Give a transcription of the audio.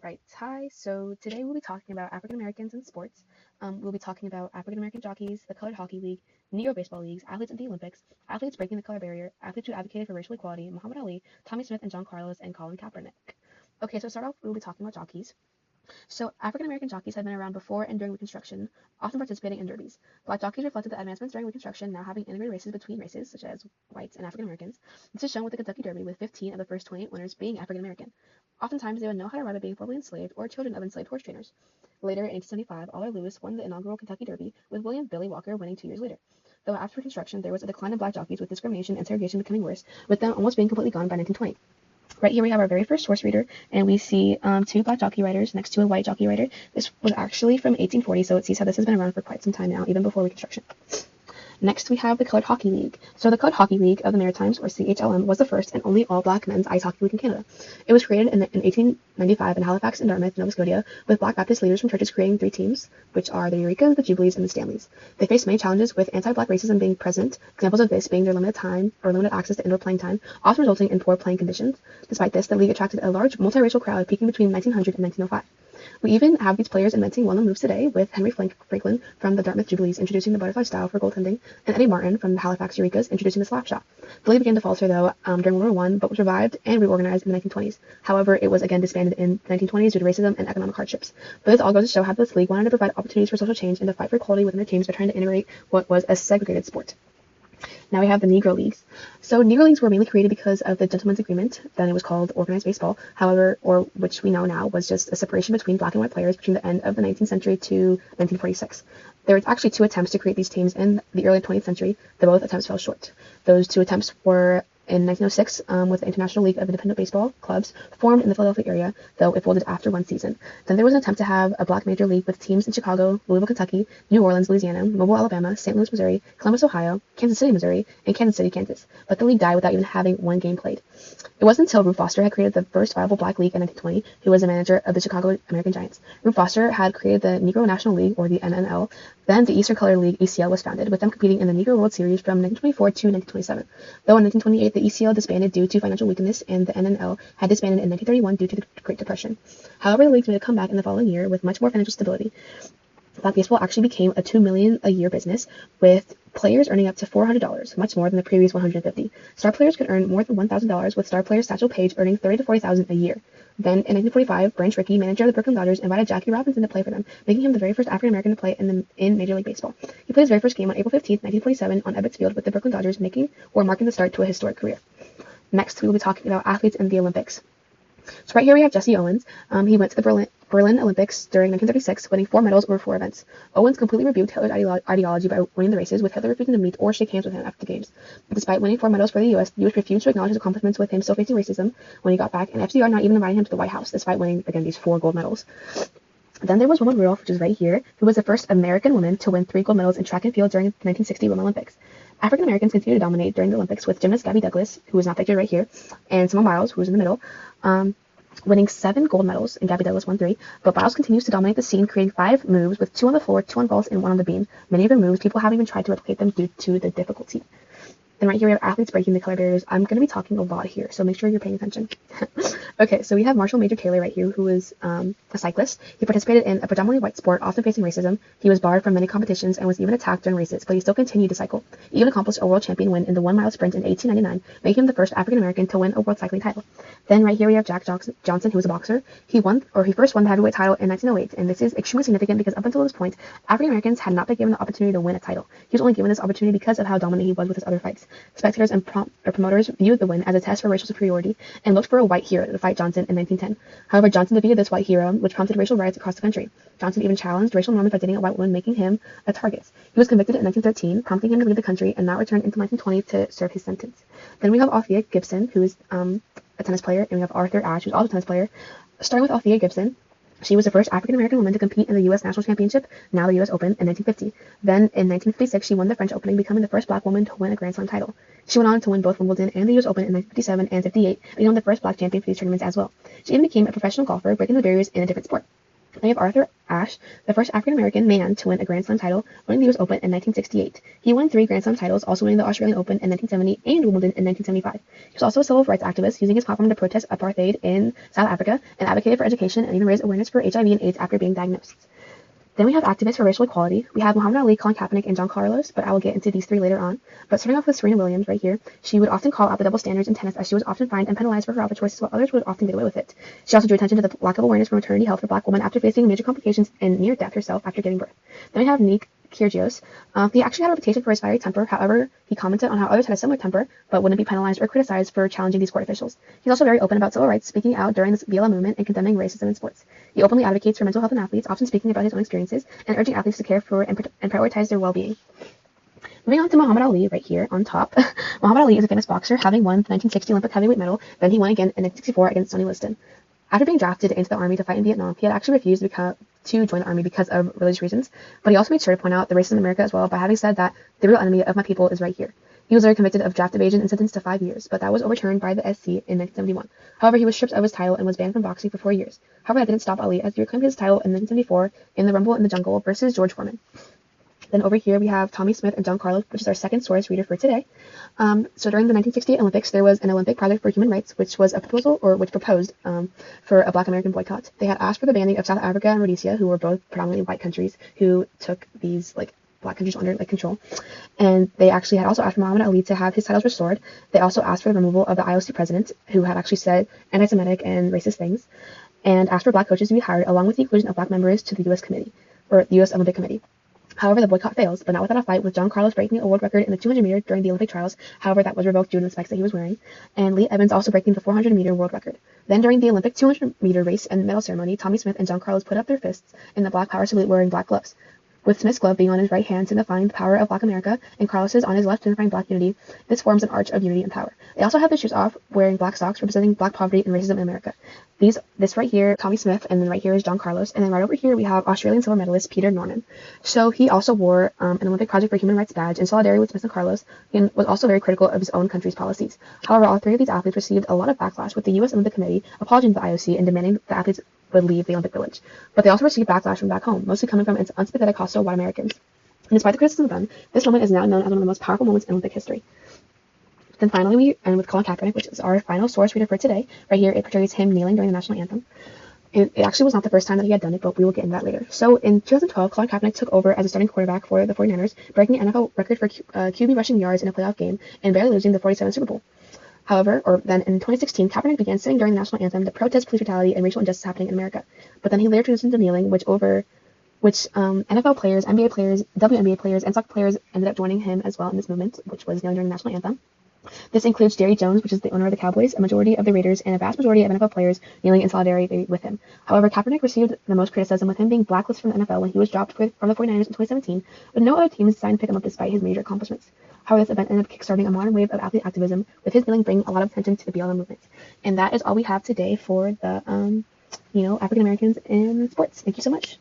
Right. Hi. So today we'll be talking about African Americans in sports. We'll be talking about African American jockeys, the Colored Hockey League, Negro Baseball Leagues, athletes at the Olympics, athletes breaking the color barrier, athletes who advocated for racial equality, Muhammad Ali, Tommy Smith and John Carlos, and Colin Kaepernick. Okay, so to start off, we'll be talking about jockeys. So African American jockeys have been around before and during Reconstruction, often participating in derbies. Black jockeys reflected the advancements during Reconstruction, now having integrated races between races, such as whites and African Americans. This is shown with the Kentucky Derby, with 15 of the first 28 winners being African American. Oftentimes, they would know how to ride by being formerly enslaved or children of enslaved horse trainers. Later, in 1875, Oliver Lewis won the inaugural Kentucky Derby, with William Billy Walker winning 2 years later. Though after Reconstruction, there was a decline in black jockeys, with discrimination and segregation becoming worse, with them almost being completely gone by 1920. Right here we have our very first horse reader, and we see two black jockey riders next to a white jockey rider. This was actually from 1840, so it sees how this has been around for quite some time now, even before Reconstruction. Next, we have the Colored Hockey League. So the Colored Hockey League of the Maritimes, or CHLM, was the first and only all-black men's ice hockey league in Canada. It was created in 1895 in Halifax and Dartmouth, Nova Scotia, with Black Baptist leaders from churches creating 3 teams, which are the Eurekas, the Jubilees, and the Stanleys. They faced many challenges, with anti-black racism being present, examples of this being their limited time or limited access to indoor playing time, often resulting in poor playing conditions. Despite this, the league attracted a large multiracial crowd peaking between 1900 and 1905. We even have these players inventing well-known moves today, with Henry Franklin from the Dartmouth Jubilees introducing the butterfly style for goaltending, and Eddie Martin from the Halifax Eurekas introducing the slap shot. The league began to falter, though, during World War I, but was revived and reorganized in the 1920s. However, it was again disbanded in the 1920s due to racism and economic hardships. But this all goes to show how this league wanted to provide opportunities for social change and to fight for equality within their teams by trying to integrate what was a segregated sport. Now we have the Negro Leagues. So Negro Leagues were mainly created because of the Gentlemen's Agreement, then it was called Organized Baseball, however, or which we know now was just a separation between black and white players between the end of the 19th century to 1946. There were actually 2 attempts to create these teams in the early 20th century, though both attempts fell short. Those 2 attempts were in 1906 with the International League of Independent Baseball Clubs, formed in the Philadelphia area, though it folded after 1 season. Then there was an attempt to have a black major league with teams in Chicago, Louisville, Kentucky, New Orleans, Louisiana, Mobile, Alabama, St. Louis, Missouri, Columbus, Ohio, Kansas City, Missouri, and Kansas City, Kansas. But the league died without even having 1 game played. It wasn't until Rube Foster had created the first viable black league in 1920, who was a manager of the Chicago American Giants. Rube Foster had created the Negro National League, or the NNL. Then the Eastern Color League, ECL, was founded, with them competing in the Negro World Series from 1924 to 1927. Though in 1928, the ECL disbanded due to financial weakness, and the NNL had disbanded in 1931 due to the Great Depression. However, the leagues made a comeback in the following year with much more financial stability. Black baseball actually became a $2 million a year business, with players earning up to $400, much more than the previous $150. Star players could earn more than $1,000, with star player Satchel Paige earning $30,000 to $40,000 a year. Then, in 1945, Branch Rickey, manager of the Brooklyn Dodgers, invited Jackie Robinson to play for them, making him the very first African American to play in Major League Baseball. He played his very first game on April 15, 1947, on Ebbets Field with the Brooklyn Dodgers, marking the start to a historic career. Next, we will be talking about athletes in the Olympics. So right here we have Jesse Owens. He went to the Berlin Olympics during 1936, winning 4 medals over 4 events. Owens completely rebuked Hitler's ideology by winning the races, with Hitler refusing to meet or shake hands with him after the games. Despite winning 4 medals for the U.S., refused to acknowledge his accomplishments, with him still facing racism when he got back, and FDR not even inviting him to the White House, despite winning, again, these 4 gold medals. Then there was Wilma Rudolph, which is right here, who was the first American woman to win 3 gold medals in track and field during the 1960 Rome Olympics. African Americans continued to dominate during the Olympics, with gymnast Gabby Douglas, who is not pictured right here, and Simone Biles, who is in the middle, winning 7 gold medals, and Gabby Douglas won 3. But Biles continues to dominate the scene, creating 5 moves, with 2 on the floor, 2 on vaults, and 1 on the beam. Many of her moves, people haven't even tried to replicate them due to the difficulty. Then right here we have athletes breaking the color barriers. I'm going to be talking a lot here, so make sure you're paying attention. Okay, so we have Marshall Major Taylor right here, who is a cyclist. He participated in a predominantly white sport, often facing racism. He was barred from many competitions and was even attacked during races, but he still continued to cycle. He even accomplished a world champion win in the 1-mile sprint in 1899, making him the first African American to win a world cycling title. Then right here we have Jack Johnson, who was a boxer. He first won the heavyweight title in 1908, and this is extremely significant because up until this point, African Americans had not been given the opportunity to win a title. He was only given this opportunity because of how dominant he was with his other fights. Spectators and promoters viewed the win as a test for racial superiority and looked for a white hero to fight Johnson in 1910. However, Johnson defeated this white hero, which prompted racial riots across the country. Johnson even challenged racial norms by dating a white woman, making him a target. He was convicted in 1913, prompting him to leave the country and not return until 1920 to serve his sentence. Then we have Althea Gibson, who is a tennis player, and we have Arthur Ashe, who's also a tennis player. Starting with Althea Gibson, she was the first African-American woman to compete in the U.S. National Championship, now the U.S. Open, in 1950. Then, in 1956, she won the French Opening, becoming the first black woman to win a Grand Slam title. She went on to win both Wimbledon and the U.S. Open in 1957 and 58, becoming the first black champion for these tournaments as well. She even became a professional golfer, breaking the barriers in a different sport. Then we have Arthur Ashe, the first African American man to win a Grand Slam title, winning the US Open in 1968. He won 3 Grand Slam titles, also winning the Australian Open in 1970 and Wimbledon in 1975. He was also a civil rights activist, using his platform to protest apartheid in South Africa and advocated for education and even raised awareness for HIV and AIDS after being diagnosed. Then we have activists for racial equality. We have Muhammad Ali, Colin Kaepernick, and John Carlos, but I will get into these 3 later on. But starting off with Serena Williams right here, she would often call out the double standards in tennis, as she was often fined and penalized for her outfit choices, while others would often get away with it. She also drew attention to the lack of awareness for maternity health for Black women after facing major complications and near death herself after giving birth. Then we have Nick Kyrgios. He actually had a reputation for his fiery temper. However, he commented on how others had a similar temper, but wouldn't be penalized or criticized for challenging these court officials. He's also very open about civil rights, speaking out during the BLM movement and condemning racism in sports. He openly advocates for mental health in athletes, often speaking about his own experiences and urging athletes to care for and prioritize their well-being. Moving on to Muhammad Ali right here on top. Muhammad Ali is a famous boxer, having won the 1960 Olympic heavyweight medal. Then he won again in 1964 against Sonny Liston. After being drafted into the army to fight in Vietnam, he had actually refused to join the army because of religious reasons, but he also made sure to point out the racism in America as well by having said that the real enemy of my people is right here. He was later convicted of draft evasion and sentenced to 5 years, but that was overturned by the SC in 1971. However, he was stripped of his title and was banned from boxing for 4 years. However, that didn't stop Ali, as he reclaimed his title in 1974 in the Rumble in the Jungle versus George Foreman. Then over here we have Tommie Smith and John Carlos, which is our second source reader for today. So during the 1968 Olympics, there was an Olympic Project for Human Rights, which was a proposal, or which proposed for a Black American boycott. They had asked for the banning of South Africa and Rhodesia, who were both predominantly white countries, who took these Black countries under control. And they actually had also asked for Muhammad Ali to have his titles restored. They also asked for the removal of the IOC president, who had actually said anti-Semitic and racist things, and asked for Black coaches to be hired, along with the inclusion of Black members to the U.S. committee, or the U.S. Olympic Committee. However, the boycott fails, but not without a fight, with John Carlos breaking a world record in the 200 meter during the Olympic trials. However, that was revoked due to the spikes that he was wearing, and Lee Evans also breaking the 400 meter world record. Then during the Olympic 200 meter race and medal ceremony, Tommie Smith and John Carlos put up their fists in the Black Power salute wearing black gloves, with Smith's glove being on his right hand signifying the power of Black America, and Carlos's on his left signifying Black unity. This forms an arch of unity and power. They also have their shoes off, wearing black socks, representing Black poverty and racism in America. This right here, Tommie Smith, and then right here is John Carlos, and then right over here we have Australian silver medalist Peter Norman. So he also wore an Olympic Project for Human Rights badge in solidarity with Smith and Carlos, and was also very critical of his own country's policies. However, all 3 of these athletes received a lot of backlash, with the U.S. Olympic Committee apologizing to the IOC and demanding the athletes would leave the Olympic Village. But they also received backlash from back home, mostly coming from unsympathetic hostile white Americans. And despite the criticism of them, this moment is now known as one of the most powerful moments in Olympic history. Then finally we end with Colin Kaepernick, which is our final source reader for today. Right here it portrays him kneeling during the national anthem. And it actually was not the first time that he had done it, but we will get into that later. So in 2012, Colin Kaepernick took over as a starting quarterback for the 49ers, breaking the NFL record for QB rushing yards in a playoff game and barely losing the 47th Super Bowl. However, then in 2016, Kaepernick began sitting during the national anthem to protest police brutality and racial injustice happening in America. But then he later transitioned to kneeling, which NFL players, NBA players, WNBA players, and soccer players ended up joining him as well in this movement, which was kneeling during the national anthem. This includes Jerry Jones, which is the owner of the Cowboys, a majority of the Raiders, and a vast majority of NFL players kneeling in solidarity with him. However, Kaepernick received the most criticism, with him being blacklisted from the NFL when he was dropped from the 49ers in 2017, with no other teams deciding to pick him up despite his major accomplishments. However, this event ended up kickstarting a modern wave of athlete activism, with his kneeling bringing a lot of attention to the BLM movement. And that is all we have today for the, African Americans in sports. Thank you so much.